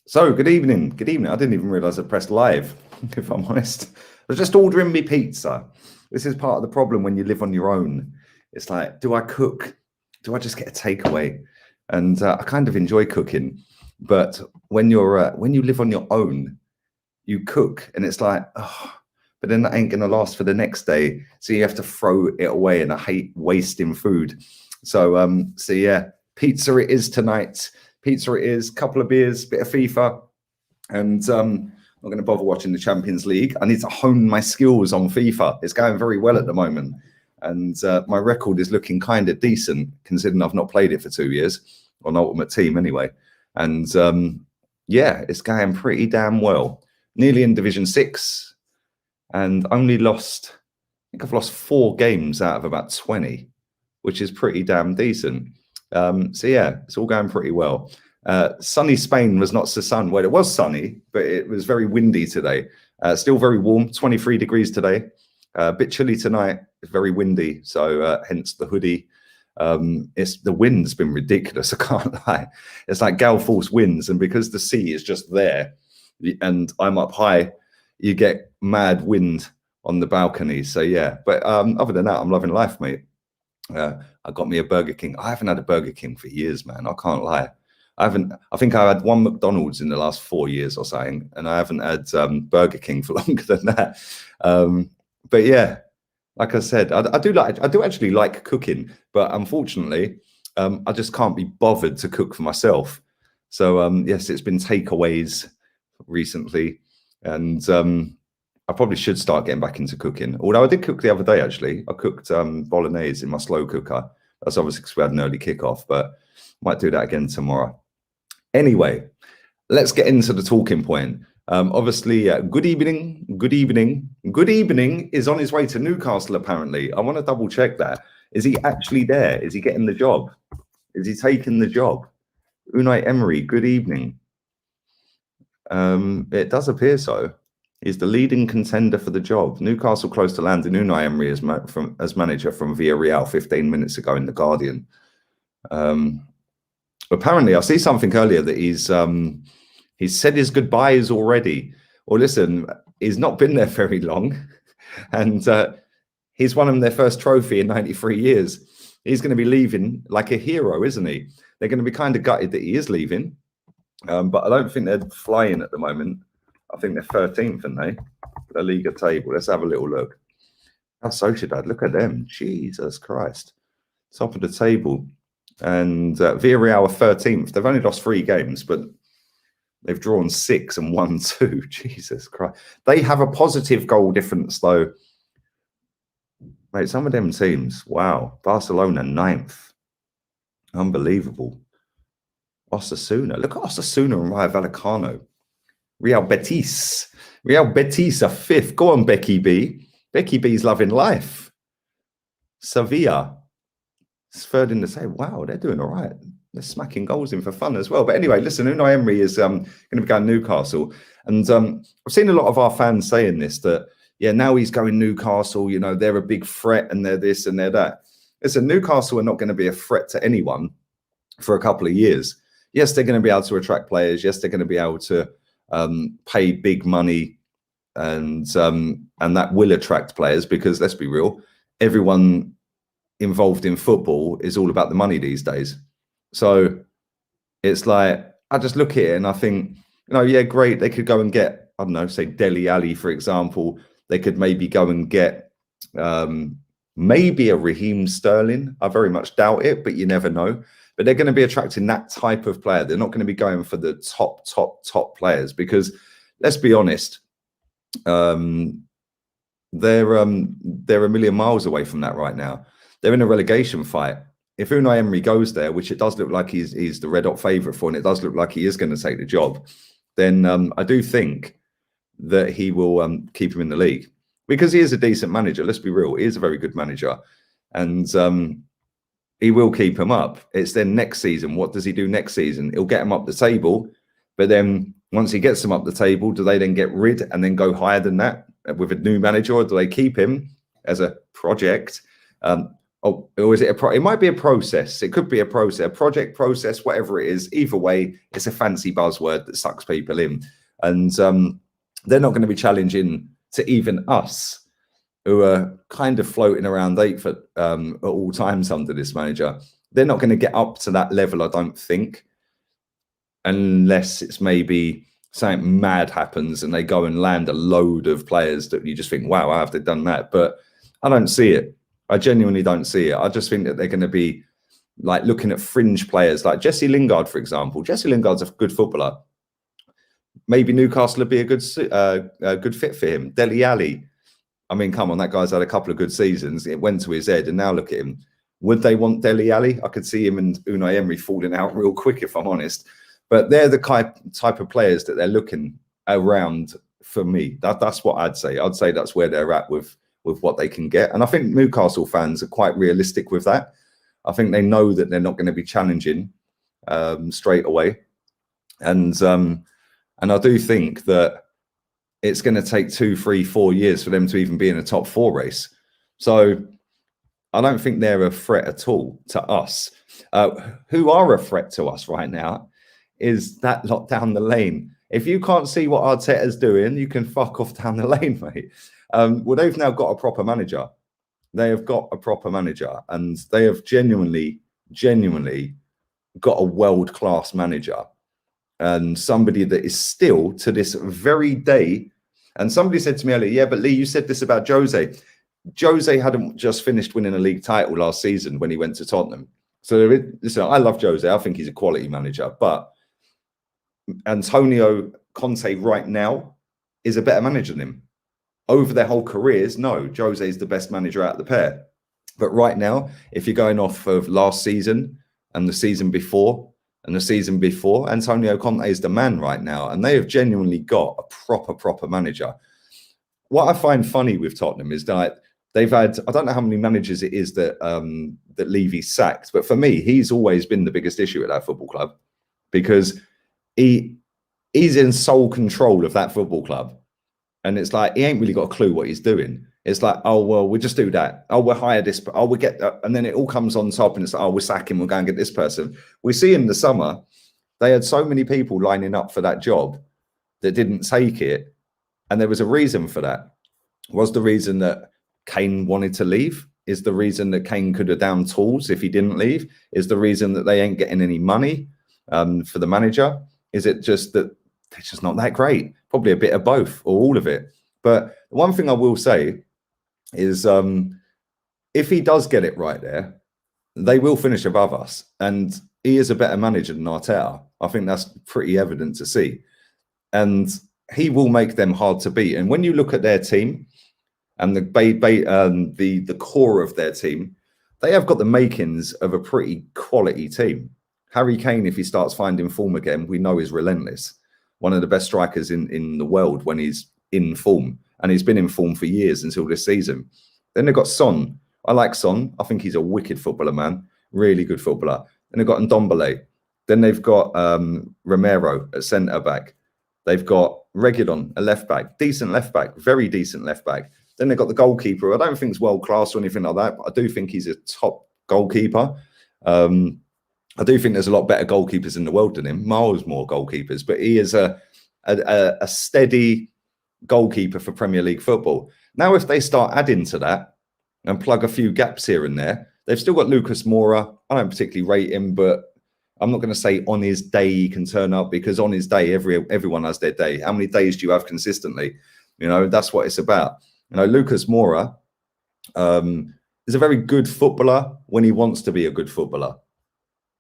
So, good evening. Good evening. I didn't even realize I pressed live, if I'm honest. I was just ordering me pizza. This is part of the problem when you live on your own. It's like, do I cook? Do I just get a takeaway? And I kind of enjoy cooking, but when you live on your own, you cook, and it's like, oh, but then that ain't gonna last for the next day. So you have to throw it away, and I hate wasting food. So yeah, pizza it is tonight. Pizza it is, couple of beers, bit of FIFA, and I'm not going to bother watching the Champions League. I need to hone my skills on FIFA. It's going very well at the moment, and my record is looking kind of decent considering I've not played it for 2 years on Ultimate Team anyway. And yeah, it's going pretty damn well. Nearly in Division 6, and only lost, I think I've lost 4 games out of about 20, which is pretty damn decent. So yeah, it's all going pretty well. Sunny Spain was not so sun. Well, it was sunny, but it was very windy today. Still very warm, 23 degrees today. A bit chilly tonight. It's very windy, so hence the hoodie. The wind's been ridiculous. I can't lie. It's like gale force winds, and because the sea is just there, and I'm up high, you get mad wind on the balcony. So yeah, but other than that, I'm loving life, mate. I got me a Burger King. I haven't had a Burger King for years, man. I can't lie. I think I had one McDonald's in the last 4 years or something, and I haven't had Burger King for longer than that. But yeah, like I said, I do actually like cooking, but unfortunately, I just can't be bothered to cook for myself. So yes, it's been takeaways recently, and I probably should start getting back into cooking. Although I did cook the other day, actually. I cooked bolognese in my slow cooker. That's obviously because we had an early kickoff, but might do that again tomorrow. Anyway, let's get into the talking point. Obviously, good evening, good evening. Good evening is on his way to Newcastle, apparently. I want to double check that. Is he actually there? Is he getting the job? Is he taking the job? Unai Emery, good evening. It does appear so. He's the leading contender for the job. Newcastle close to landing Unai Emery as manager from Villarreal 15 minutes ago in The Guardian. Apparently, I see something earlier that he's said his goodbyes already. Well, listen, he's not been there very long, and he's won them their first trophy in 93 years. He's going to be leaving like a hero, isn't he? They're going to be kind of gutted that he is leaving, but I don't think they're flying at the moment. I think they're 13th, aren't they? The Liga table. Let's have a little look. How Sociedad, look at them. Jesus Christ. Top of the table. And Villarreal are 13th. They've only lost 3 games, but they've drawn 6 and won 2. Jesus Christ. They have a positive goal difference, though. Mate, some of them teams, wow. Barcelona, 9th. Unbelievable. Osasuna. Look at Osasuna and Rayo Vallecano. Real Betis are 5th. Go on, Becky B. Becky B's loving life. Sevilla is 3rd in the table. Wow, they're doing all right. They're smacking goals in for fun as well. But anyway, listen, Unai Emery is going to be going to Newcastle. And I've seen a lot of our fans saying this, that, yeah, now he's going Newcastle, you know, they're a big threat and they're this and they're that. Listen, Newcastle are not going to be a threat to anyone for a couple of years. Yes, they're going to be able to attract players. Yes, they're going to be able to pay big money, and that will attract players, because let's be real, everyone involved in football is all about the money these days. So it's like, I just look at it and I think, you know, yeah, great, they could go and get, I don't know, say Dele Alli, for example. They could maybe go and get maybe a Raheem Sterling. I very much doubt it, but you never know. But they're going to be attracting that type of player. They're not going to be going for the top players, because let's be honest, they're a million miles away from that right now. They're in a relegation fight. If Unai Emery goes there, which it does look like he's the red hot favourite for, and it does look like he is going to take the job, then I do think that he will keep him in the league, because he is a decent manager. Let's be real, he is a very good manager, and he will keep him up. It's then next season. What does he do next season? He'll get him up the table, but then once he gets them up the table, do they then get rid and then go higher than that with a new manager, or do they keep him as a project? Oh, or is it it might be a process. It could be a process, a project process, whatever it is. Either way, it's a fancy buzzword that sucks people in. And they're not going to be challenging to even us, who are kind of floating around 8th at all times under this manager. They're not going to get up to that level, I don't think, unless it's maybe something mad happens and they go and land a load of players that you just think, wow, how have they done that? But I don't see it. I genuinely don't see it. I just think that they're going to be like looking at fringe players like Jesse Lingard, for example. Jesse Lingard's a good footballer. Maybe Newcastle would be a good fit for him. Dele Alli. I mean, come on, that guy's had a couple of good seasons. It went to his head, and now look at him. Would they want Dele Alli? I could see him and Unai Emery falling out real quick, if I'm honest. But they're the type of players that they're looking around for me. That's what I'd say. I'd say that's where they're at with what they can get. And I think Newcastle fans are quite realistic with that. I think they know that they're not going to be challenging straight away. And I do think that it's going to take 2, 3, 4 years for them to even be in a top 4 race. So I don't think they're a threat at all to us. Who are a threat to us right now is that lot down the lane. If you can't see what Arteta's doing, you can fuck off down the lane, mate. Well, they've now got a proper manager. They have got a proper manager, and they have genuinely got a world-class manager, and somebody that is still to this very day. And somebody said to me earlier, yeah, but Lee, you said this about Jose. Jose hadn't just finished winning a league title last season when he went to Tottenham. So listen, I love Jose. I think he's a quality manager, but Antonio Conte right now is a better manager than him. Over their whole careers, no, Jose is the best manager out of the pair. But right now, if you're going off of last season and the season before and the season before, Antonio Conte is the man right now. And they have genuinely got a proper manager. What I find funny with Tottenham is that they've had, I don't know how many managers it is that that Levy sacked, but for me, he's always been the biggest issue at that football club, because he's in sole control of that football club. And it's like, he ain't really got a clue what he's doing. It's like, oh, well, we'll just do that. Oh, we'll hire this. Oh, we'll get that. And then it all comes on top, and it's like, oh, we'll sack him. We'll go and get this person. We see in the summer, they had so many people lining up for that job that didn't take it. And there was a reason for that. Was the reason that Kane wanted to leave? Is the reason that Kane could have down tools if he didn't leave? Is the reason that they ain't getting any money for the manager? Is it just that they're just not that great? Probably a bit of both, or all of it. But one thing I will say is if he does get it right there, they will finish above us. And he is a better manager than Arteta. I think that's pretty evident to see. And he will make them hard to beat. And when you look at their team and the core of their team, they have got the makings of a pretty quality team. Harry Kane, if he starts finding form again, we know is relentless. One of the best strikers in the world when he's in form. And he's been in form for years until this season. Then they've got Son. I like Son. I think he's a wicked footballer, man. Really good footballer. Then they've got Ndombele. Then they've got Romero at centre-back. They've got Reguilon, a left-back. Decent left-back. Very decent left-back. Then they've got the goalkeeper. I don't think he's world-class or anything like that, but I do think he's a top goalkeeper. I do think there's a lot better goalkeepers in the world than him. Miles more goalkeepers, but he is a steady goalkeeper for Premier League football. Now, if they start adding to that and plug a few gaps here and there, they've still got Lucas Moura. I don't particularly rate him, but I'm not going to say on his day he can turn up, because on his day, everyone has their day. How many days do you have consistently? You know, that's what it's about. You know, Lucas Moura is a very good footballer when he wants to be a good footballer.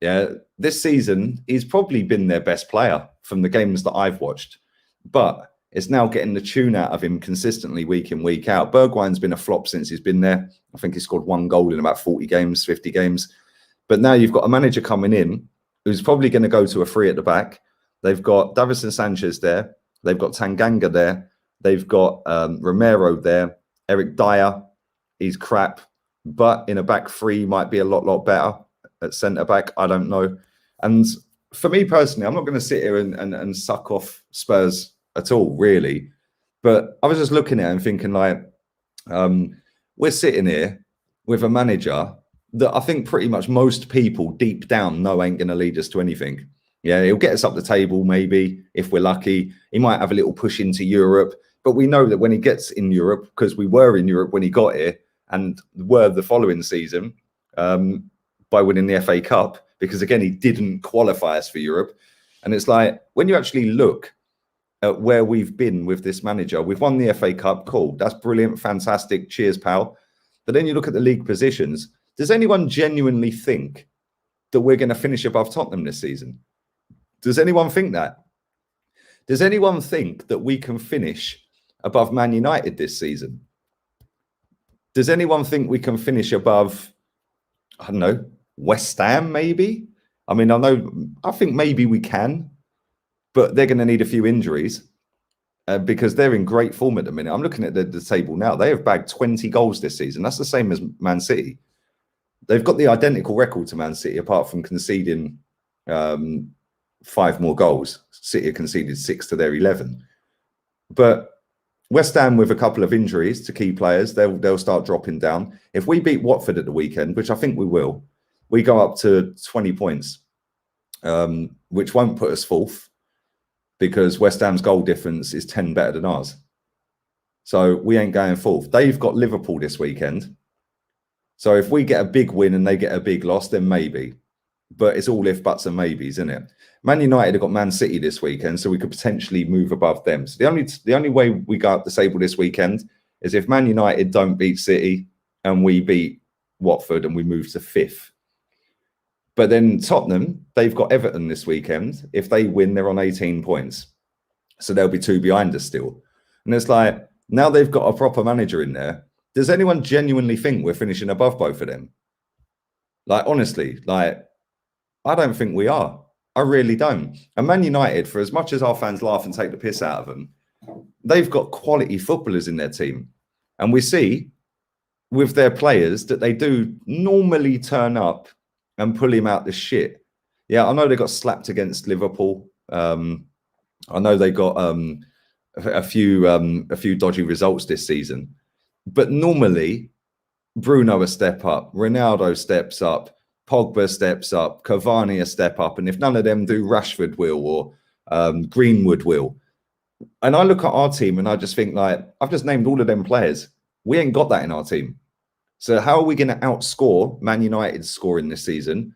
Yeah, this season, he's probably been their best player from the games that I've watched. But it's now getting the tune out of him consistently week in, week out. Bergwijn's been a flop since he's been there. I think he scored 1 goal in about 40 games, 50 games. But now you've got a manager coming in who's probably going to go to a 3 at the back. They've got Davinson Sanchez there. They've got Tanganga there. They've got Romero there. Eric Dyer, he's crap. But in a back 3 might be a lot better. At centre-back, I don't know. And for me personally, I'm not going to sit here and suck off Spurs at all, really. But I was just looking at it and thinking, like, we're sitting here with a manager that I think pretty much most people deep down know ain't going to lead us to anything. Yeah, he'll get us up the table maybe if we're lucky. He might have a little push into Europe, but we know that when he gets in Europe, because we were in Europe when he got here and were the following season by winning the FA Cup, because again, he didn't qualify us for Europe. And it's like, when you actually look at where we've been with this manager, we've won the FA Cup, cool, that's brilliant, fantastic, cheers, pal. But then you look at the league positions. Does anyone genuinely think that we're going to finish above Tottenham this season? Does anyone think that? Does anyone think that we can finish above Man United this season? Does anyone think we can finish above, I don't know, West Ham maybe? I mean, I think maybe we can, but they're going to need a few injuries because they're in great form at the minute. I'm looking at the table now. They have bagged 20 goals this season. That's the same as Man City. They've got the identical record to Man City, apart from conceding 5 more goals. City have conceded 6 to their 11. But West Ham, with a couple of injuries to key players, they'll start dropping down. If we beat Watford at the weekend, which I think we will, we go up to 20 points, which won't put us 4th because West Ham's goal difference is 10 better than ours. So we ain't going 4th. They've got Liverpool this weekend. So if we get a big win and they get a big loss, then maybe. But it's all if, buts and maybes, isn't it? Man United have got Man City this weekend, so we could potentially move above them. So the only way we go up the table this weekend is if Man United don't beat City and we beat Watford and we move to 5th. But then Tottenham, they've got Everton this weekend. If they win, they're on 18 points. So they'll be 2 behind us still. And it's like, now they've got a proper manager in there. Does anyone genuinely think we're finishing above both of them? Like, honestly, like, I don't think we are. I really don't. And Man United, for as much as our fans laugh and take the piss out of them, they've got quality footballers in their team. And we see with their players that they do normally turn up and pull him out the shit. Yeah, I know they got slapped against Liverpool. I know they got a few dodgy results this season. But normally, Bruno a step up, Ronaldo steps up, Pogba steps up, Cavani a step up, and if none of them do, Rashford will, or Greenwood will. And I look at our team and I just think, like, I've just named all of them players. We ain't got that in our team. So how are we going to outscore Man United's scoring this season?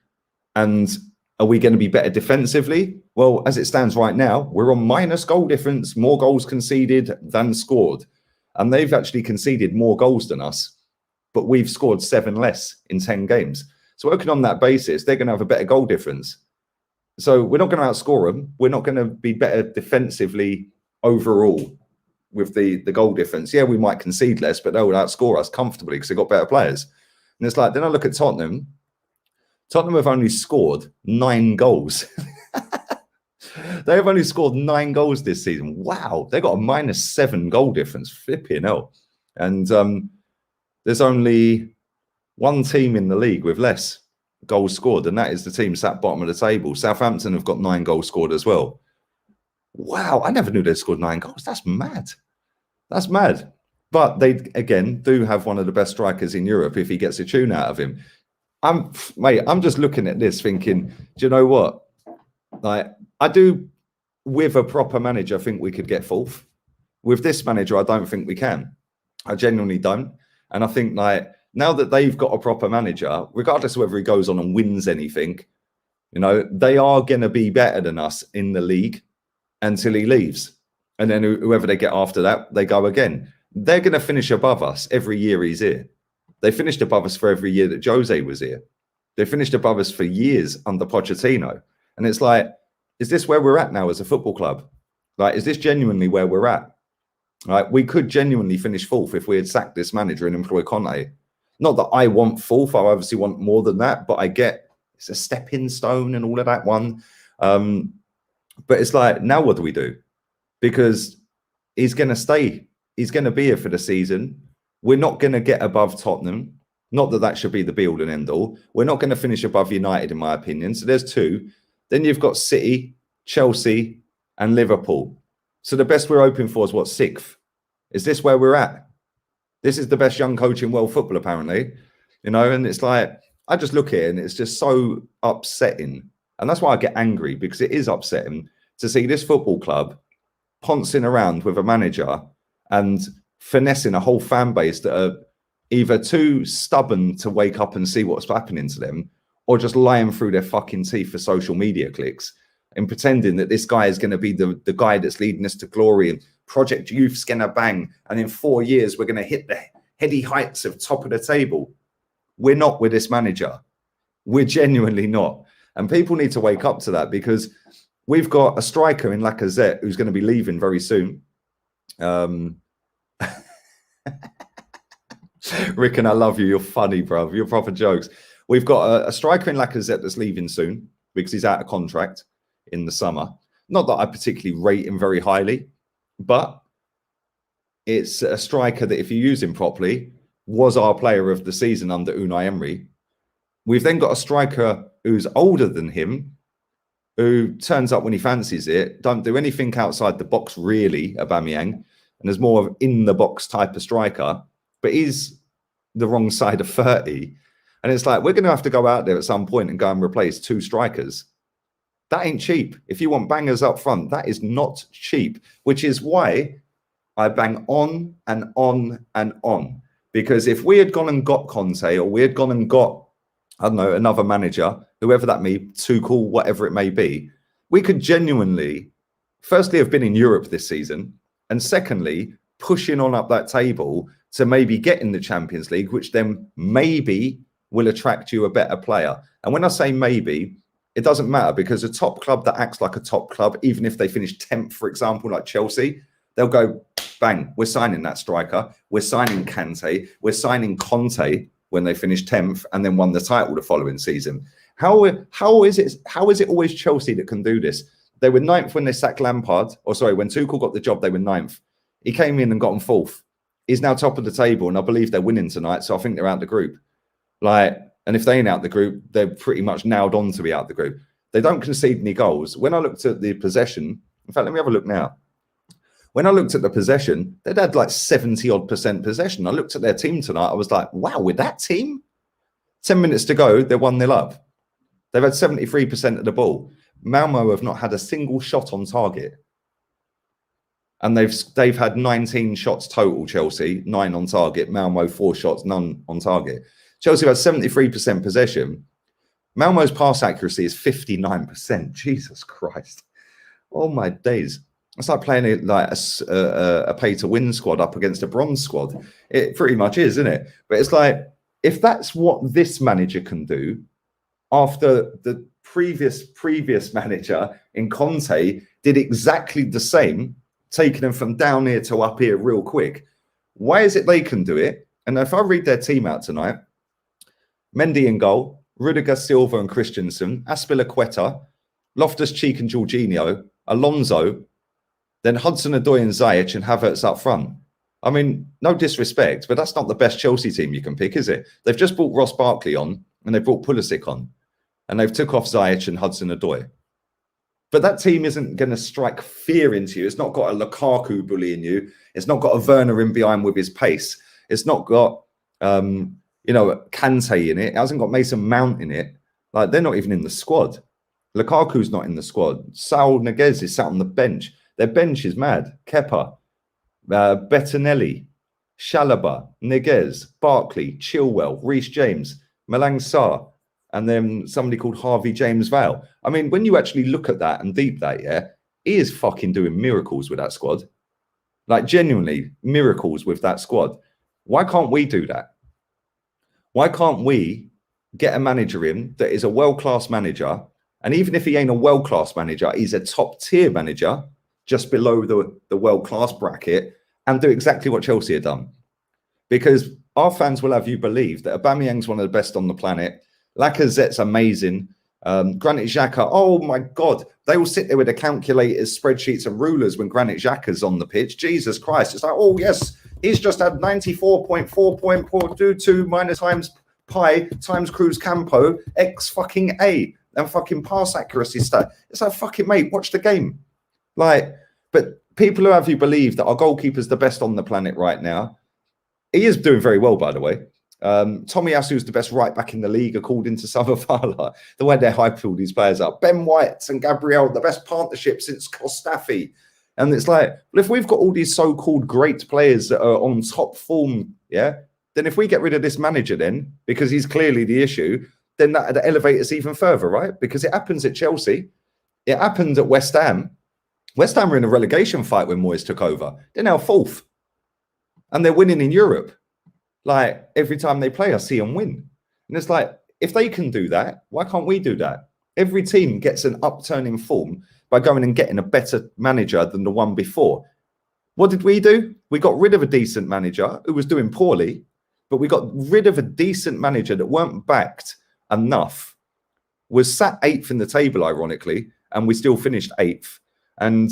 And are we going to be better defensively? Well, as it stands right now, we're on minus goal difference, more goals conceded than scored. And they've actually conceded more goals than us, but we've scored 7 less in 10 games. So working on that basis, they're going to have a better goal difference. So we're not going to outscore them. We're not going to be better defensively overall with the goal difference. Yeah, we might concede less, but they will outscore us comfortably because they've got better players. And it's like, then I look at Tottenham. Tottenham have only scored 9 goals. They have only scored 9 goals this season. Wow, they got a -7 goal difference. Flipping hell. And there's only one team in the league with less goals scored, and that is the team sat bottom of the table. Southampton have got 9 goals scored as well. Wow, I never knew they scored 9 goals. That's mad. That's mad. But they, again, do have one of the best strikers in Europe if he gets a tune out of him. I'm just looking at this thinking, do you know what? Like, I do, with a proper manager, think we could get 4th. With this manager, I don't think we can. I genuinely don't. And I think, like, now that they've got a proper manager, regardless of whether he goes on and wins anything, you know, they are going to be better than us in the league until he leaves. And then whoever they get after that, they go again. They're going to finish above us every year he's here. They finished above us for every year that Jose was here. They finished above us for years under Pochettino. And it's like, is this where we're at now as a football club? Like, is this genuinely where we're at? Like, we could genuinely finish 4th if we had sacked this manager and employed Conte. Not that I want 4th. I obviously want more than that, but I get it's a stepping stone and all of that one. But it's like, now what do we do? Because he's going to stay. He's going to be here for the season. We're not going to get above Tottenham. Not that that should be the be-all and end-all. We're not going to finish above United, in my opinion. So there's 2. Then you've got City, Chelsea, and Liverpool. So the best we're hoping for is what, 6th? Is this where we're at? This is the best young coach in world football, apparently. You know, and it's like, I just look at it and it's just so upsetting. And that's why I get angry, because it is upsetting to see this football club poncing around with a manager and finessing a whole fan base that are either too stubborn to wake up and see what's happening to them, or just lying through their fucking teeth for social media clicks and pretending that this guy is going to be the guy that's leading us to glory and Project Youth's going to bang. And in 4 years, we're going to hit the heady heights of top of the table. We're not with this manager. We're genuinely not. And people need to wake up to that, because we've got a striker in Lacazette who's going to be leaving very soon. Rick, and I love you. You're funny, bro. You're proper jokes. We've got a striker in Lacazette that's leaving soon because he's out of contract in the summer. Not that I particularly rate him very highly, but it's a striker that, if you use him properly, was our player of the season under Unai Emery. We've then got a striker who's older than him, who turns up when he fancies it, don't do anything outside the box really, Aubameyang, and is more of in the box type of striker, but he's the wrong side of 30. And it's like, we're going to have to go out there at some point and go and replace 2 strikers. That ain't cheap. If you want bangers up front, that is not cheap, which is why I bang on and on and on. Because if we had gone and got Conte, or we had gone and got, I don't know, another manager, whoever that may be, Tuchel, whatever it may be, we could genuinely, firstly, have been in Europe this season, and secondly, pushing on up that table to maybe get in the Champions League, which then maybe will attract you a better player. And when I say maybe, it doesn't matter, because a top club that acts like a top club, even if they finish 10th, for example, like Chelsea, they'll go, bang, we're signing that striker, we're signing Kante, we're signing Conte when they finish 10th and then won the title the following season. How is it always Chelsea that can do this? They were 9th when they sacked Lampard, or sorry, when Tuchel got the job, they were 9th. He came in and got them 4th. He's now top of the table, and I believe they're winning tonight, so I think they're out the group. Like, and if they ain't out the group, they're pretty much nailed on to be out the group. They don't concede any goals. When I looked at the possession, in fact, let me have a look now. When I looked at the possession, they'd had like 70-odd% possession. I looked at their team tonight. I was like, wow, with that team? 10 minutes to go, they're 1-0 up. They've had 73% of the ball. Malmo have not had a single shot on target. And they've had 19 shots total, Chelsea, 9 on target. Malmo, 4 shots, none on target. Chelsea have had 73% possession. Malmo's pass accuracy is 59%. Jesus Christ. Oh, my days. It's like playing it like a pay-to-win squad up against a bronze squad. It pretty much is, isn't it? But it's like, if that's what this manager can do, after the previous manager in Conte did exactly the same, taking them from down here to up here real quick, why is it they can do it? And if I read their team out tonight, Mendy in goal, Rudiger, Silva and Christensen, Aspilicueta, Loftus-Cheek and Jorginho, Alonso, then Hudson-Odoi and Ziyech and Havertz up front. I mean, no disrespect, but that's not the best Chelsea team you can pick, is it? They've just brought Ross Barkley on, and they've brought Pulisic on, and they've took off Ziyech and Hudson-Odoi. But that team isn't going to strike fear into you. It's not got a Lukaku bullying you. It's not got a Werner in behind with his pace. It's not got, Kante in it. It hasn't got Mason Mount in it. Like, they're not even in the squad. Lukaku's not in the squad. Saul Niguez is sat on the bench. Their bench is mad. Kepa, Bettinelli, Chalobah, Niguez, Barkley, Chilwell, Reece James, Malang Sarr, and then somebody called Harvey James Vale. I mean, when you actually look at that and deep that, yeah, he is fucking doing miracles with that squad. Like, genuinely miracles with that squad. Why can't we do that? Why can't we get a manager in that is a world-class manager? And even if he ain't a world-class manager, he's a top-tier manager, just below the world-class bracket, and do exactly what Chelsea have done. Because our fans will have you believe that Aubameyang's one of the best on the planet. Lacazette's amazing. Granit Xhaka, oh my God. They will sit there with their calculators, spreadsheets and rulers when Granit Xhaka's on the pitch. Jesus Christ. It's like, oh yes, he's just had 94.422 minus times pi times Cruz Campo X fucking A and fucking pass accuracy stat. It's like, fucking mate, watch the game. Like, but people who have you believe that our goalkeeper's the best on the planet right now. He is doing very well, by the way. Tomiyasu is the best right back in the league, according to Savavala. The way they hype all these players up. Ben White and Gabriel, the best partnership since Kostafi. And it's like, well, if we've got all these so-called great players that are on top form, yeah, then if we get rid of this manager then, because he's clearly the issue, then that would elevate us even further, right? Because it happens at Chelsea. It happened at West Ham. West Ham were in a relegation fight when Moyes took over. They're now 4th. And they're winning in Europe. Like, every time they play, I see them win. And it's like, if they can do that, why can't we do that? Every team gets an upturn in form by going and getting a better manager than the one before. What did we do? We got rid of a decent manager who was doing poorly, but we got rid of a decent manager that weren't backed enough, was sat 8th in the table, ironically, and we still finished 8th. And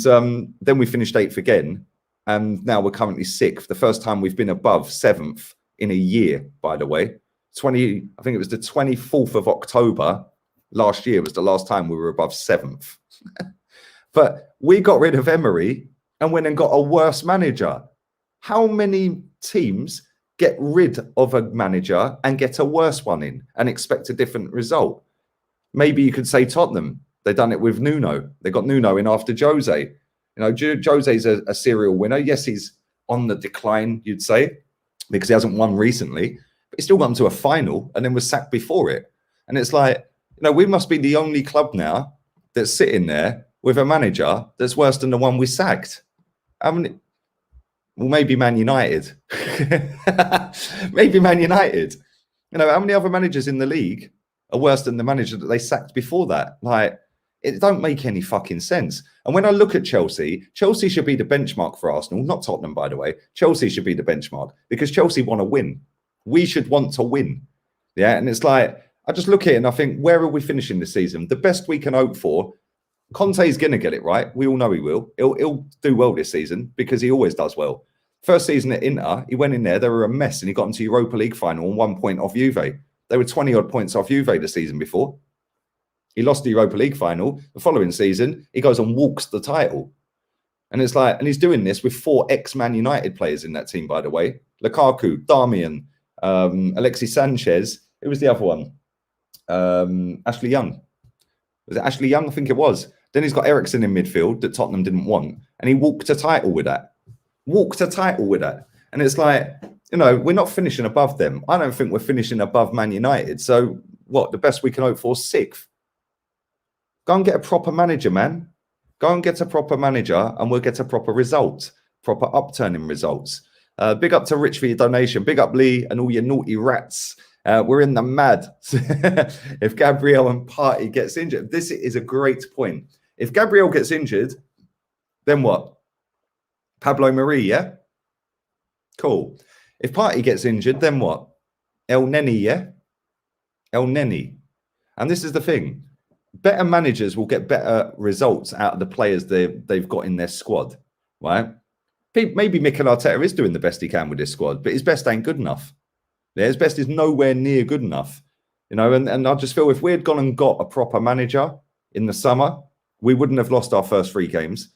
then we finished 8th again, and now we're currently 6th. The first time we've been above 7th in a year, by the way. I think it was the 24th of October last year was the last time we were above 7th. But we got rid of Emery and went and got a worse manager. How many teams get rid of a manager and get a worse one in and expect a different result? Maybe you could say Tottenham. They done it with Nuno. They got Nuno in after Jose. You know, Jose's a serial winner. Yes, he's on the decline, you'd say, because he hasn't won recently, but he still got them to a final and then was sacked before it. And it's like, you know, we must be the only club now that's sitting there with a manager that's worse than the one we sacked. I mean, well, maybe Man United. Maybe Man United. You know, how many other managers in the league are worse than the manager that they sacked before that? Like, it don't make any fucking sense. And when I look at Chelsea, Chelsea should be the benchmark for Arsenal, not Tottenham, by the way. Chelsea should be the benchmark because Chelsea want to win. We should want to win. Yeah, and it's like, I just look at it and I think, where are we finishing this season? The best we can hope for, Conte's going to get it right. We all know he will. He'll do well this season because he always does well. First season at Inter, he went in there, they were a mess, and he got into Europa League final and 1 point off Juve. They were 20-odd points off Juve the season before. He lost the Europa League final. The following season, he goes and walks the title. And it's like, and he's doing this with 4 ex-Man United players in that team, by the way. Lukaku, Darmian, Alexis Sanchez. Who was the other one? Ashley Young. Was it Ashley Young? I think it was. Then he's got Eriksen in midfield that Tottenham didn't want. And he walked a title with that. Walked a title with that. And it's like, you know, we're not finishing above them. I don't think we're finishing above Man United. So what? The best we can hope for is 6th. Go and get a proper manager, man. Go and get a proper manager and we'll get a proper result. Proper upturning results. Big up to Rich for your donation. Big up Lee and all your naughty rats. We're in the mad. If Gabriel and Partey gets injured, this is a great point. If Gabriel gets injured, then what? Pablo Mari, yeah? Cool. If Partey gets injured, then what? El Neni, yeah? El Neni. And this is the thing. Better managers will get better results out of the players they've got in their squad, right? Maybe Mikel Arteta is doing the best he can with this squad, but his best ain't good enough. Yeah, his best is nowhere near good enough. You know, and I just feel if we had gone and got a proper manager in the summer, we wouldn't have lost our first 3 games.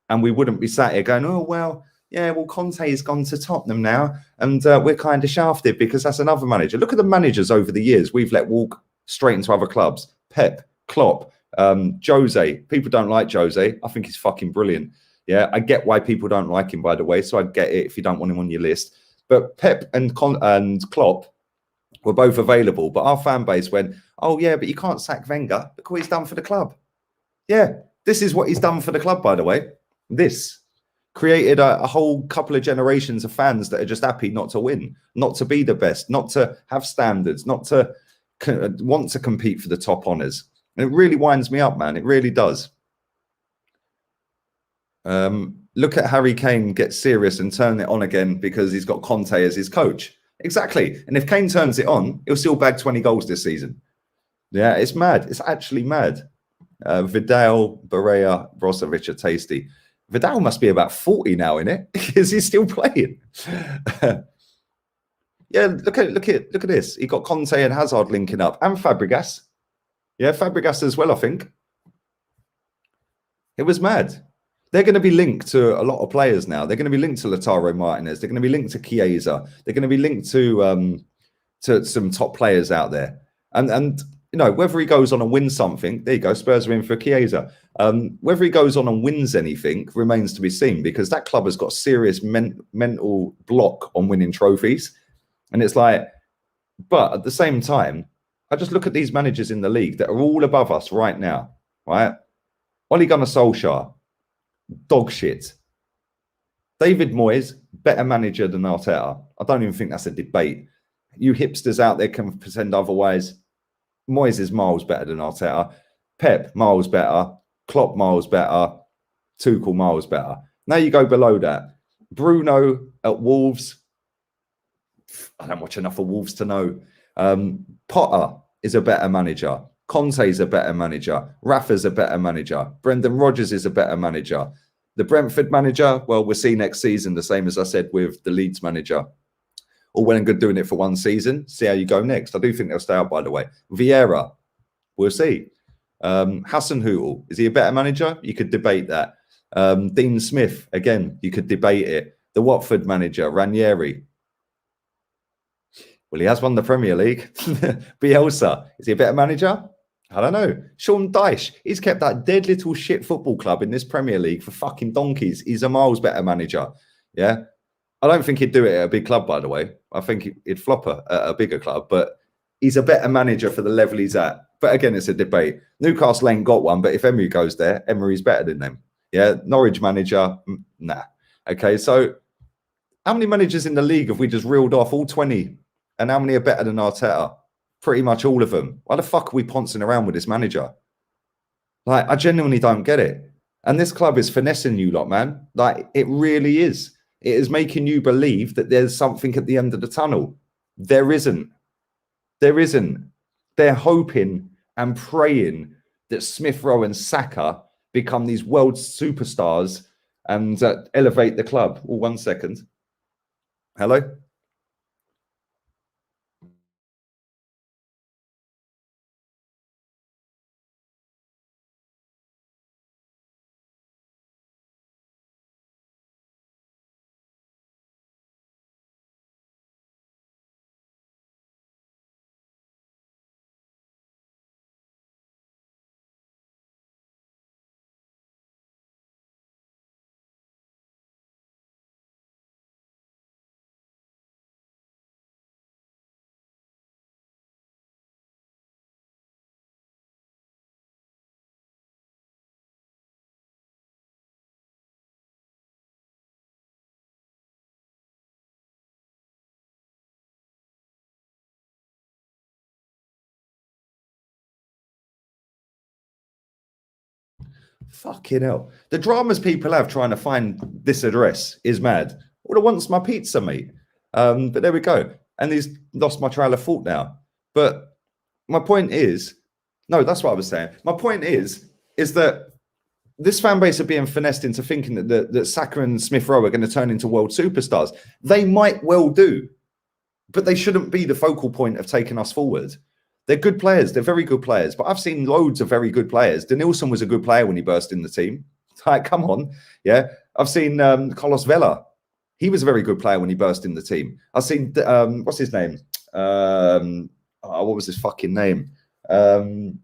And we wouldn't be sat here going, oh, well, yeah, well, Conte has gone to Tottenham now. And we're kind of shafted because that's another manager. Look at the managers over the years we've let walk straight into other clubs. Pep, Klopp, Jose. People don't like Jose. I think he's fucking brilliant. Yeah, I get why people don't like him, by the way. So I get it if you don't want him on your list. But Pep and Klopp were both available. But our fan base went, oh, yeah, but you can't sack Wenger. Look what he's done for the club. Yeah, this is what he's done for the club, by the way. This created a whole couple of generations of fans that are just happy not to win, not to be the best, not to have standards, not to want to compete for the top honours. And it really winds me up, man. It really does. Look at Harry Kane get serious and turn it on again because he's got Conte as his coach. Exactly. And if Kane turns it on, he'll still bag 20 goals this season. Yeah, it's mad. It's actually mad. Vidal, Barea, Brozovic are tasty. Vidal must be about 40 now, innit? Because he's still playing. Yeah, look at this. He got Conte and Hazard linking up, and Fabregas. Yeah, Fabregas as well, I think. It was mad. They're going to be linked to a lot of players now. They're going to be linked to Lautaro Martinez. They're going to be linked to Chiesa. They're going to be linked to to some top players out there. And you know, whether he goes on and wins something, there you go, Spurs are in for Chiesa. Whether he goes on and wins anything remains to be seen, because that club has got serious mental block on winning trophies. And it's like, but at the same time, I just look at these managers in the league that are all above us right now, right? Ole Gunnar Solskjaer, dog shit. David Moyes, better manager than Arteta. I don't even think that's a debate. You hipsters out there can pretend otherwise. Moyes is miles better than Arteta. Pep, miles better. Klopp, miles better. Tuchel, miles better. Now you go below that. Bruno at Wolves. I don't watch enough of Wolves to know. Potter is a better manager. Conte's a better manager. Rafa's a better manager. Brendan Rodgers is a better manager. The Brentford manager, well, we'll see next season, the same as I said with the Leeds manager. All well and good doing it for one season. See how you go next. I do think they'll stay out, by the way. Vieira, we'll see. Hasenhüttl, is he a better manager? You could debate that. Dean Smith, again, you could debate it. The Watford manager, Ranieri. Well, he has won the Premier League. Bielsa, is he a better manager? I don't know. Sean Dyche, he's kept that dead little shit football club in this Premier League for fucking donkeys. He's a miles better manager. Yeah. I don't think he'd do it at a big club, by the way. I think he'd flop at a bigger club, but he's a better manager for the level he's at. But again, it's a debate. Newcastle ain't got one, but if Emery goes there, Emery's better than them. Yeah. Norwich manager, nah. Okay. So how many managers in the league have we just reeled off? All 20. And how many are better than Arteta? Pretty much all of them. Why the fuck are we poncing around with this manager? Like, I genuinely don't get it. And this club is finessing you lot, man. Like, it really is. It is making you believe that there's something at the end of the tunnel. There isn't. There isn't. They're hoping and praying that Smith Rowe and Saka become these world superstars and elevate the club. Oh, 1 second. Hello? Fucking hell. The dramas people have trying to find this address is mad. All I want's my pizza, mate. But there we go. And he's lost my trail of thought now. But my point is, no, that's what I was saying. My point is that this fan base are being finessed into thinking that Saka and Smith Rowe are going to turn into world superstars. They might well do, but they shouldn't be the focal point of taking us forward. They're good players. They're very good players. But I've seen loads of very good players. Denilson was a good player when he burst in the team. Like, come on. Yeah. I've seen Carlos Vela. He was a very good player when he burst in the team. I've seen, what's his name? What was his fucking name? It's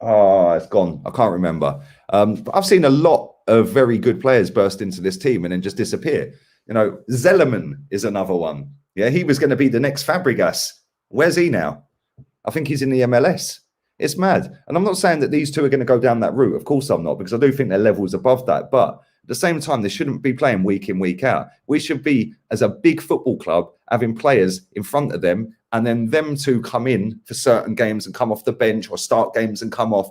gone. I can't remember. But I've seen a lot of very good players burst into this team and then just disappear. You know, Zellerman is another one. Yeah. He was going to be the next Fabregas. Where's he now? I think he's in the MLS. It's mad. And I'm not saying that these two are going to go down that route. Of course I'm not, because I do think their level's above that. But at the same time, they shouldn't be playing week in, week out. We should be, as a big football club, having players in front of them and then them two come in for certain games and come off the bench, or start games and come off,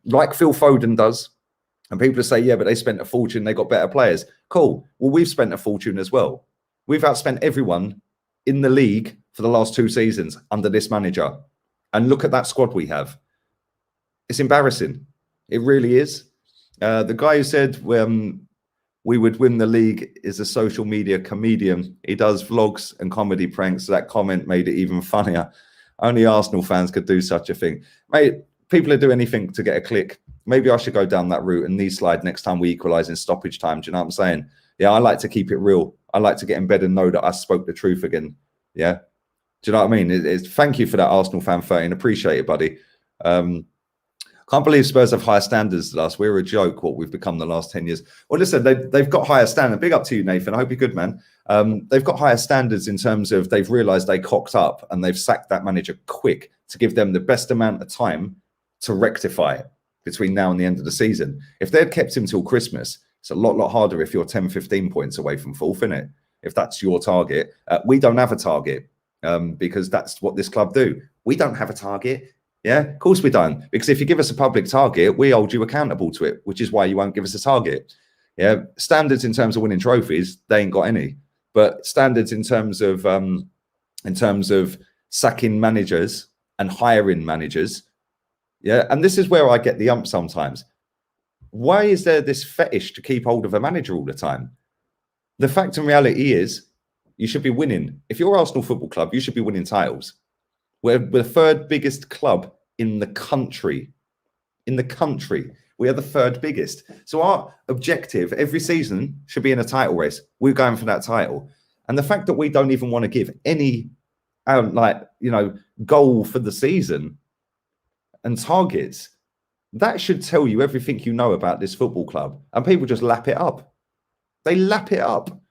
like Phil Foden does. And people say, yeah, but they spent a fortune. They got better players. Cool. Well, we've spent a fortune as well. We've outspent everyone in the league for the last 2 seasons under this manager. And look at that squad we have. It's embarrassing. It really is. The guy who said we would win the league is a social media comedian. He does vlogs and comedy pranks. So that comment made it even funnier. Only Arsenal fans could do such a thing. Mate, people would do anything to get a click. Maybe I should go down that route and knee slide next time we equalise in stoppage time. Do you know what I'm saying? Yeah, I like to keep it real. I like to get in bed and know that I spoke the truth again. Yeah. Do you know what I mean? Thank you for that, Arsenal fan 13. Appreciate it, buddy. Can't believe Spurs have higher standards than us. We're a joke, what we've become the last 10 years. Well, listen, they've got higher standards. Big up to you, Nathan. I hope you're good, man. They've got higher standards in terms of they've realised they cocked up and they've sacked that manager quick to give them the best amount of time to rectify it between now and the end of the season. If they'd kept him till Christmas, it's a lot harder if you're 10, 15 points away from fourth, isn't it? If that's your target. We don't have a target because that's what this club do. We don't have a target. Yeah, of course we don't. Because if you give us a public target, we hold you accountable to it, which is why you won't give us a target. Yeah, standards in terms of winning trophies, they ain't got any. But standards in terms of sacking managers and hiring managers, yeah. And this is where I get the ump sometimes. Why is there this fetish to keep hold of a manager all the time? The fact and reality is, you should be winning. If you're Arsenal Football Club, you should be winning titles. We're the third biggest club in the country. In the country, we are the third biggest. So our objective every season should be in a title race. We're going for that title. And the fact that we don't even want to give any, goal for the season and targets, that should tell you everything you know about this football club. And people just lap it up. They lap it up.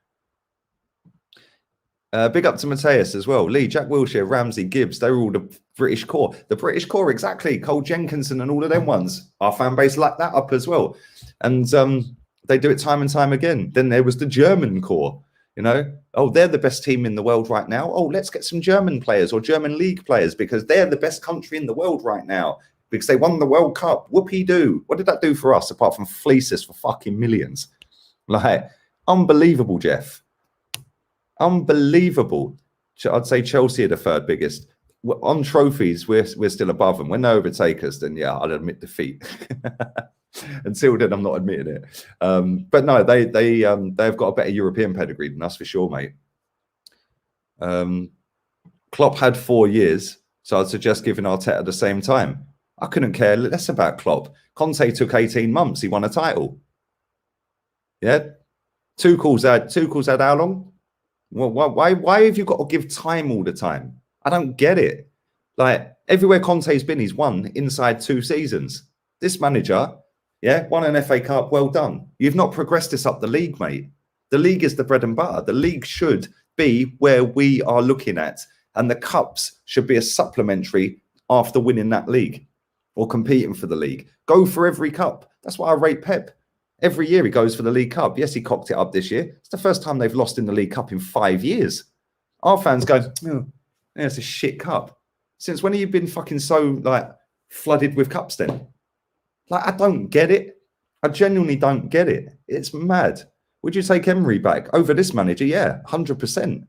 Big up to Mateus as well. Lee, Jack Wilshere, Ramsey, Gibbs, they were all the British core. The British core, exactly. Cole Jenkinson and all of them ones. Our fan base lapped that up as well. And they do it time and time again. Then there was the German core. Oh, they're the best team in the world right now. Oh, let's get some German players or German league players because they're the best country in the world right now because they won the World Cup. Whoopee-doo. What did that do for us apart from fleece us for fucking millions? Like, unbelievable, Jeff. Unbelievable. I'd say Chelsea are the third biggest. On trophies, we're still above them. When they overtake us, then yeah, I'll admit defeat. Until then, I'm not admitting it. But no, they've got a better European pedigree than us for sure, mate. Klopp had 4 years, so I'd suggest giving Arteta the same time. I couldn't care less about Klopp. Conte took 18 months. He won a title. Yeah, Tuchel's had how long? Well, why have you got to give time all the time? I don't get it. Like, everywhere Conte's been, he's won inside 2 seasons. This manager, yeah, won an FA Cup, well done. You've not progressed this up the league, mate. The league is the bread and butter. The league should be where we are looking at, and the cups should be a supplementary after winning that league or competing for the league. Go for every cup. That's why I rate Pep. Every year he goes for the League Cup. Yes, he cocked it up this year. It's the first time they've lost in the League Cup in 5 years. Our fans go, oh, yeah, it's a shit cup. Since when have you been fucking so, flooded with cups then? I don't get it. I genuinely don't get it. It's mad. Would you take Emery back over this manager? Yeah, 100%.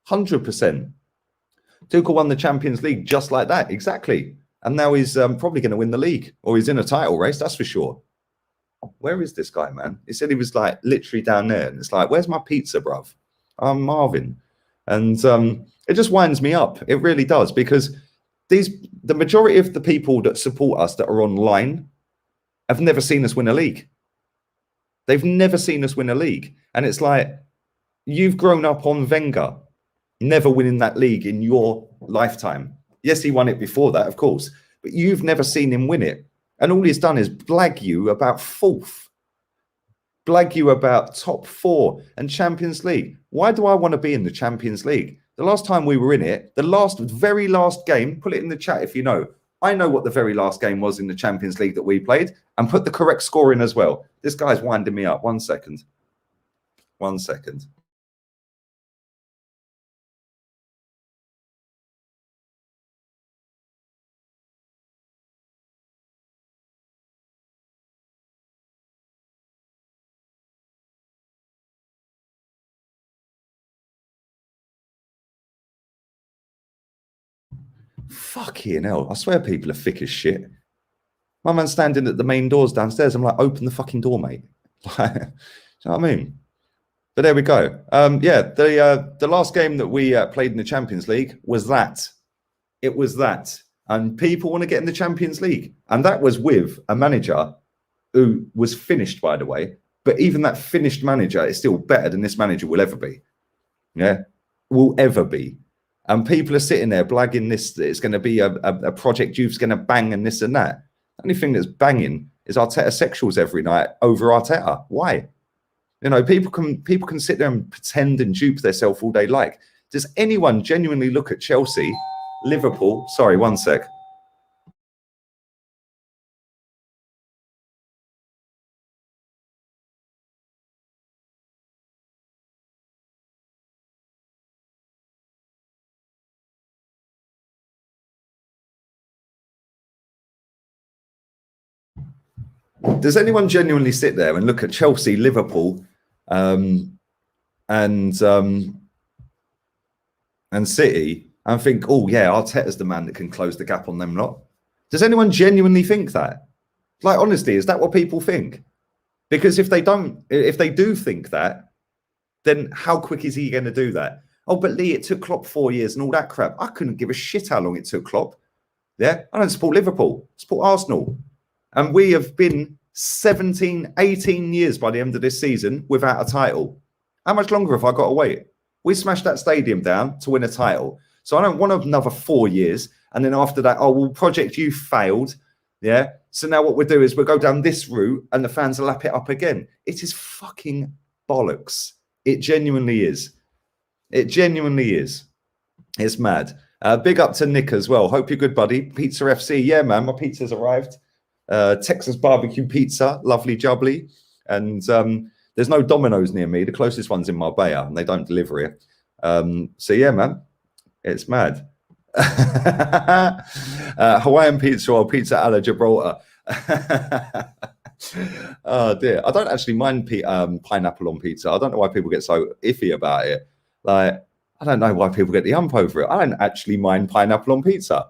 100%. Tuchel won the Champions League just like that. Exactly. And now he's probably going to win the league, or he's in a title race, that's for sure. Where is this guy, man? He said he was literally down there. And it's where's my pizza, bruv? I'm Marvin. And it just winds me up. It really does. Because the majority of the people that support us that are online have never seen us win a league. They've never seen us win a league. And it's you've grown up on Wenger, never winning that league in your lifetime. Yes, he won it before that, of course. But you've never seen him win it. And all he's done is blag you about 4th, blag you about top 4 and Champions League. Why do I want to be in the Champions League? The last time we were in it, the very last game, put it in the chat if you know. I know what the very last game was in the Champions League that we played, and put the correct score in as well. This guy's winding me up. 1 second. 1 second. Fucking hell. I swear people are thick as shit. My man's standing at the main doors downstairs. I'm open the fucking door, mate. Do you know what I mean? But there we go. Yeah, the last game that we played in the Champions League was that. It was that. And people want to get in the Champions League. And that was with a manager who was finished, by the way. But even that finished manager is still better than this manager will ever be. Yeah, will ever be. And people are sitting there blagging this, that it's going to be a Project Youth's going to bang and this and that. The only thing that's banging is Arteta sexuals every night over Arteta. Why? You know, people can sit there and pretend and dupe themselves all they like. Does anyone genuinely look at Chelsea, Liverpool? Sorry, one sec. Does anyone genuinely sit there and look at Chelsea, Liverpool, and City and think, oh yeah, Arteta's the man that can close the gap on them lot? Does anyone genuinely think that? Like, honestly, is that what people think? Because if they do think that, then how quick is he going to do that? Oh, but Lee, it took Klopp 4 years and all that crap. I couldn't give a shit how long it took Klopp. Yeah, I don't support Liverpool, I support Arsenal. And we have been 17, 18 years by the end of this season without a title. How much longer have I got to wait? We smashed that stadium down to win a title. So I don't want another 4 years. And then after that, oh, well, Project You failed. Yeah. So now what we'll do is we'll go down this route and the fans will lap it up again. It is fucking bollocks. It genuinely is. It genuinely is. It's mad. Big up to Nick as well. Hope you're good, buddy. Pizza FC. Yeah, man, my pizza's arrived. Texas barbecue pizza, lovely jubbly. And there's no Domino's near me. The closest one's in Marbella, and they don't deliver it. So yeah, man, it's mad. Hawaiian pizza or pizza alla Gibraltar. Oh dear, I don't actually mind pineapple on pizza. I don't know why people get so iffy about it. Like, I don't know why people get the ump over it. I don't actually mind pineapple on pizza.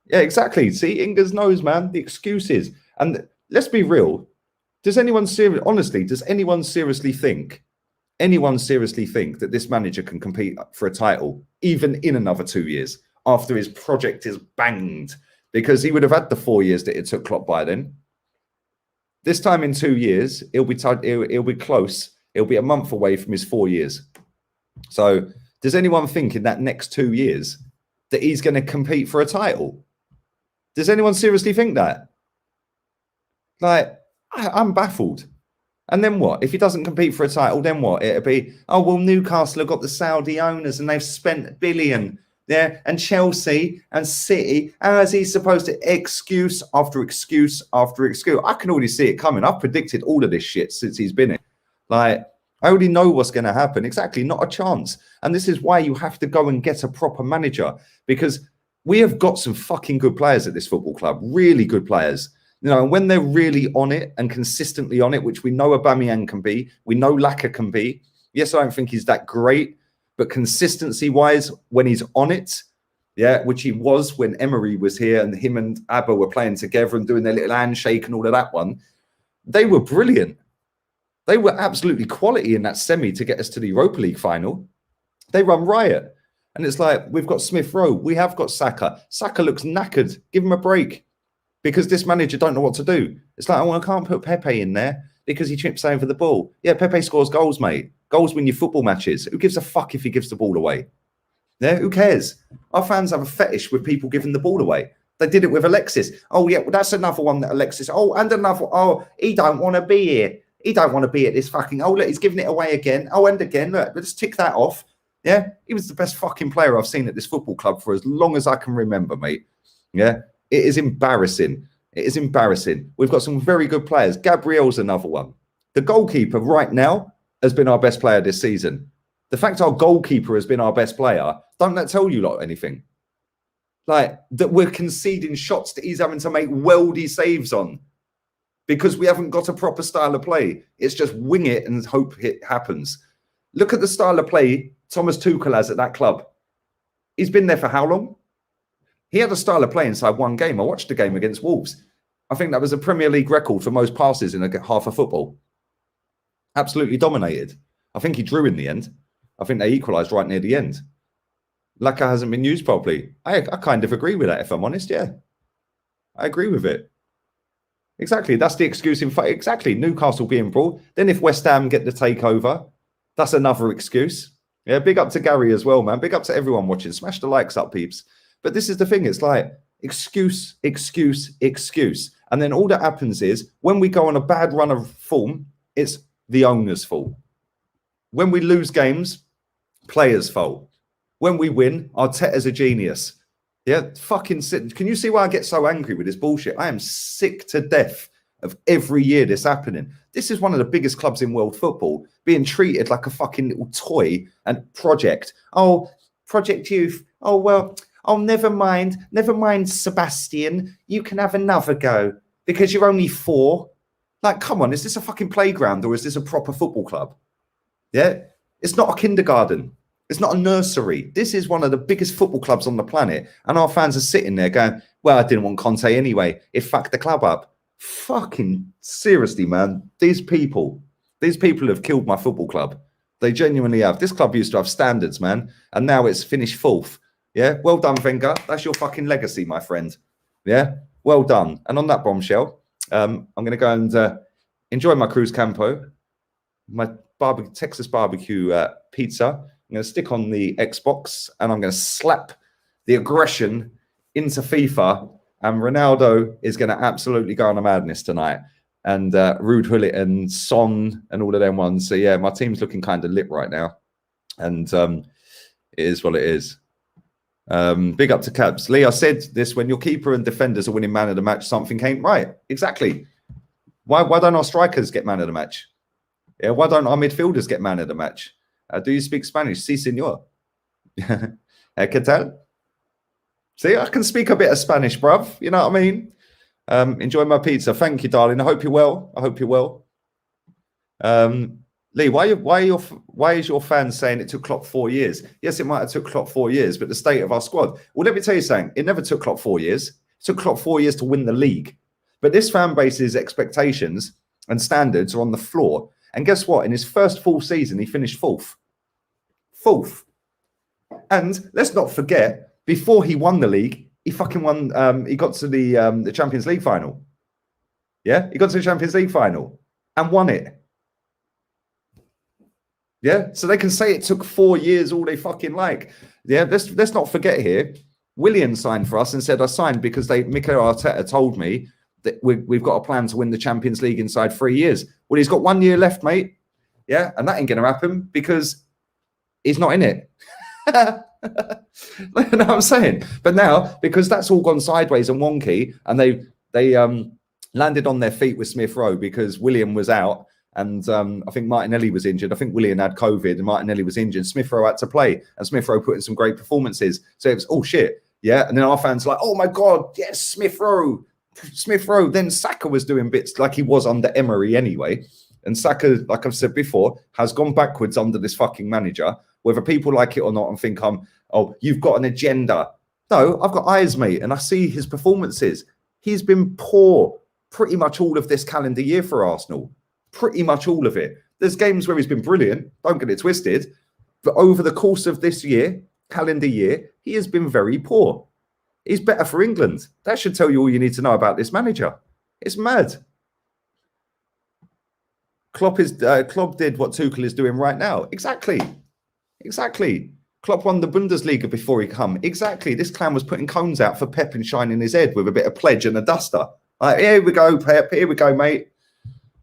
Yeah, exactly. See, Ingas knows, man, the excuses. And let's be real. Does anyone seriously think that this manager can compete for a title even in another 2 years after his project is banged? Because he would have had the 4 years that it took Klopp by then. This time in 2 years, he'll be close. He'll be a month away from his 4 years. So does anyone think in that next 2 years that he's going to compete for a title? Does anyone seriously think that? Like, I'm baffled. And then what? If he doesn't compete for a title, then what? It'll be, oh, well, Newcastle have got the Saudi owners and they've spent $1 billion. Yeah, and Chelsea and City. How is he supposed to excuse after excuse after excuse? I can already see it coming. I've predicted all of this shit since he's been in. Like, I already know what's going to happen. Exactly, not a chance. And this is why you have to go and get a proper manager, because we have got some fucking good players at this football club, really good players. You know, and when they're really on it and consistently on it, which we know Aubameyang can be, we know Laka can be. Yes, I don't think he's that great, but consistency-wise, when he's on it, yeah, which he was when Emery was here and him and Abba were playing together and doing their little handshake and all of that one, they were brilliant. They were absolutely quality in that semi to get us to the Europa League final. They run riot. And it's like, we've got Smith Rowe. We have got Saka. Saka looks knackered. Give him a break. Because this manager don't know what to do. It's like, oh, I can't put Pepe in there because he trips over the ball. Yeah, Pepe scores goals, mate. Goals win your football matches. Who gives a fuck if he gives the ball away? Yeah, who cares? Our fans have a fetish with people giving the ball away. They did it with Alexis. Oh, yeah, well, that's another one that Alexis. Oh, and another. Oh, he don't want to be here. He don't want to be at this fucking. Oh, look, he's giving it away again. Oh, and again. Look, let's tick that off. Yeah, he was the best fucking player I've seen at this football club for as long as I can remember, mate. Yeah, it is embarrassing. It is embarrassing. We've got some very good players. Gabriel's another one. The goalkeeper right now has been our best player this season. The fact our goalkeeper has been our best player, don't that tell you lot anything? Like, that we're conceding shots that he's having to make weldy saves on because we haven't got a proper style of play. It's just wing it and hope it happens. Look at the style of play Thomas Tuchel has at that club. He's been there for how long? He had a style of play inside one game. I watched the game against Wolves. I think that was a Premier League record for most passes in a half of football. Absolutely dominated. I think he drew in the end. I think they equalised right near the end. Laka hasn't been used properly. I kind of agree with that, if I'm honest. Yeah, I agree with it. Exactly. That's the excuse. Exactly. Newcastle being brought. Then if West Ham get the takeover, that's another excuse. Yeah, big up to Gary as well, man. Big up to everyone watching. Smash the likes up, peeps. But this is the thing. It's like excuse, excuse, excuse. And then all that happens is when we go on a bad run of form, it's the owner's fault. When we lose games, players' fault. When we win, Arteta's a genius. Yeah, fucking sick. Can you see why I get so angry with this bullshit? I am sick to death of every year this happening. This is one of the biggest clubs in world football being treated like a fucking little toy and project. Oh, Project Youth. Oh, well, oh, never mind. Never mind, Sebastian. You can have another go because you're only 4. Like, come on, is this a fucking playground or is this a proper football club? Yeah, it's not a kindergarten. It's not a nursery. This is one of the biggest football clubs on the planet. And our fans are sitting there going, well, I didn't want Conte anyway. It fucked the club up. Fucking seriously, man. These people have killed my football club. They genuinely have. This club used to have standards, man. And now it's finished 4th. Yeah, well done, Wenger. That's your fucking legacy, my friend. Yeah, well done. And on that bombshell, I'm going to go and enjoy my Cruz Campo, my Texas barbecue pizza. I'm going to stick on the Xbox and I'm going to slap the aggression into FIFA. And Ronaldo is going to absolutely go on a madness tonight. And Ruud Gullit and Son and all of them ones. So, yeah, my team's looking kind of lit right now. And it is what it is. Big up to Cabs. Lee, I said this, when your keeper and defenders are winning man of the match, something ain't right. Exactly. Why don't our strikers get man of the match? Yeah, why don't our midfielders get man of the match? Do you speak Spanish? Sí, señor. ¿Qué tal? See, I can speak a bit of Spanish, bruv. You know what I mean? Enjoy my pizza. Thank you, darling. I hope you're well. I hope you're well. Lee, why is your fans saying it took Klopp 4 years? Yes, it might have took Klopp 4 years, but the state of our squad. Well, let me tell you something. It never took Klopp 4 years. It took Klopp 4 years to win the league. But this fan base's expectations and standards are on the floor. And guess what? In his first full season, he finished 4th. 4th. And let's not forget, before he won the league, he fucking won. He got to the Champions League final. Yeah, he got to the Champions League final and won it. Yeah, so they can say it took 4 years all they fucking like. Yeah, let's not forget here. Willian signed for us and said, I signed because Mikel Arteta told me that we've got a plan to win the Champions League inside 3 years. Well, he's got 1 year left, mate. Yeah, and that ain't going to happen because he's not in it. You know what I'm saying? But now, because that's all gone sideways and wonky, and they landed on their feet with Smith Rowe because William was out, and I think Martinelli was injured. I think Willian had COVID, and Martinelli was injured. Smith Rowe had to play, and Smith Rowe put in some great performances. So it was, oh shit, yeah. And then our fans were like, oh my god, yes, Smith Rowe. Then Saka was doing bits like he was under Emery anyway. And Saka, like I've said before, has gone backwards under this fucking manager. Whether people like it or not and think you've got an agenda. No, I've got eyes, mate, and I see his performances. He's been poor pretty much all of this calendar year for Arsenal. Pretty much all of it. There's games where he's been brilliant, don't get it twisted. But over the course of this year, calendar year, he has been very poor. He's better for England. That should tell you all you need to know about this manager. It's mad. Klopp did what Tuchel is doing right now. Exactly. Klopp won the Bundesliga before he come. Exactly. This clown was putting cones out for Pep and shining his head with a bit of pledge and a duster. Here we go, Pep. Here we go, mate.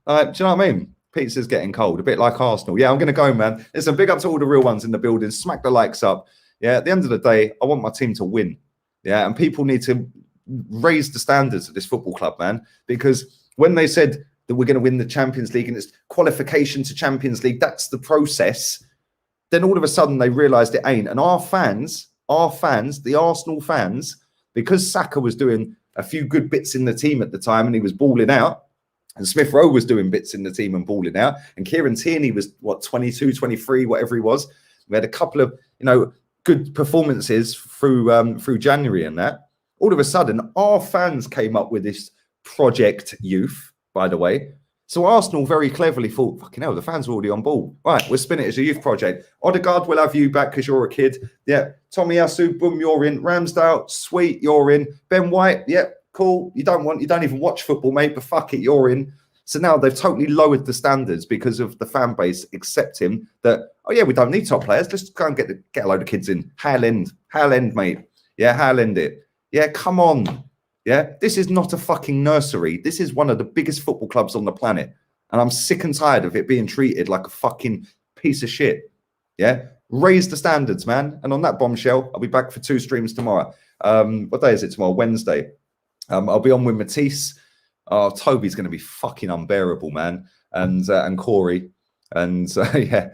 Do you know what I mean? Pizza's getting cold, a bit like Arsenal. Yeah, I'm going to go, man. Listen, big up to all the real ones in the building. Smack the likes up. Yeah, at the end of the day, I want my team to win. Yeah, and people need to raise the standards of this football club, man. Because when they said that we're going to win the Champions League and it's qualification to Champions League, that's the process. Then all of a sudden they realised it ain't. And our fans, the Arsenal fans, because Saka was doing a few good bits in the team at the time and he was balling out, and Smith Rowe was doing bits in the team and balling out, and Kieran Tierney was, 22, 23, whatever he was. We had a couple of, good performances through January and that. All of a sudden, our fans came up with this Project Youth, by the way. So Arsenal very cleverly thought, fucking hell, the fans are already on board. Right, we'll spin it as a youth project. Odegaard, we'll have you back because you're a kid. Yeah. Tomiyasu, boom, you're in. Ramsdale, sweet, you're in. Ben White, yeah, cool. You don't even watch football, mate, but fuck it, you're in. So now they've totally lowered the standards because of the fan base accepting that, oh yeah, we don't need top players. Let's go and get a load of kids in. Hale End, mate. Yeah, Hale End it. Yeah, come on. Yeah, this is not a fucking nursery. This is one of the biggest football clubs on the planet. And I'm sick and tired of it being treated like a fucking piece of shit. Yeah, raise the standards, man. And on that bombshell, I'll be back for 2 streams tomorrow. What day is it tomorrow? Wednesday. I'll be on with Matisse. Oh, Toby's going to be fucking unbearable, man. And Corey. And yeah,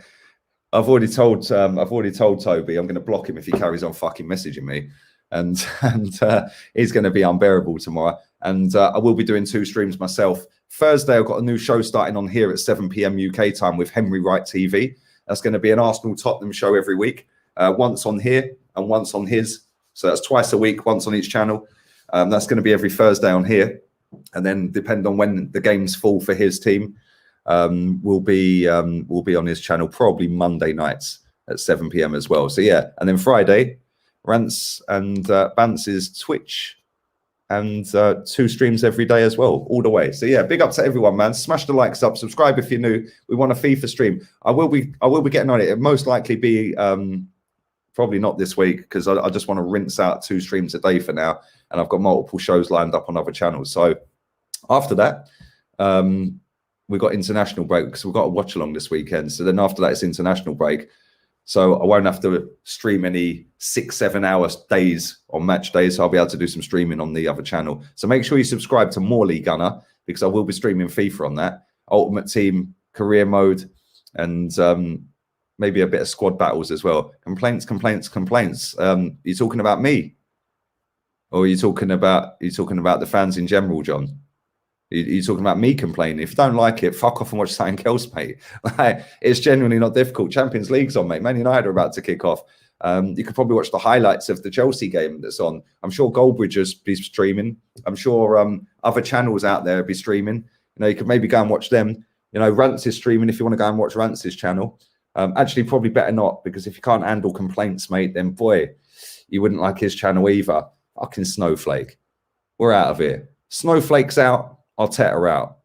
I've already told Toby I'm going to block him if he carries on fucking messaging me. And he's going to be unbearable tomorrow. And I will be doing 2 streams myself. Thursday, I've got a new show starting on here at 7 p.m. UK time with Henry Wright TV. That's going to be an Arsenal Tottenham show every week, once on here and once on his. So that's twice a week, once on each channel. That's going to be every Thursday on here. And then depending on when the games fall for his team, we'll be on his channel probably Monday nights at 7 p.m. as well. So yeah, and then Friday, Rants and Bance's Twitch and 2 streams every day as well, all the way. So yeah, big up to everyone, man. Smash the likes up, subscribe if you're new. We want a FIFA stream. I will be getting on it. It'll most likely be probably not this week because I just want to rinse out 2 streams a day for now, and I've got multiple shows lined up on other channels. So after that, we got international break because we've got a watch along this weekend. So then after that, it's international break. So I won't have to stream any 6-7 hour days on match days. So I'll be able to do some streaming on the other channel. So make sure you subscribe to Morley Gunner because I will be streaming FIFA on that. Ultimate Team, career mode, and maybe a bit of squad battles as well. Complaints. You're talking about me? Or are you talking about the fans in general, John? You're talking about me complaining. If you don't like it, fuck off and watch something else, mate. It's genuinely not difficult. Champions League's on, mate. Man United are about to kick off. You could probably watch the highlights of the Chelsea game that's on. I'm sure Goldbridge's be streaming. I'm sure other channels out there be streaming. You know, you could maybe go and watch them. You know, Rants is streaming if you want to go and watch Rance's channel. Actually, probably better not, because if you can't handle complaints, mate, then boy, you wouldn't like his channel either. Fucking snowflake. We're out of here. Snowflake's out. Arteta out.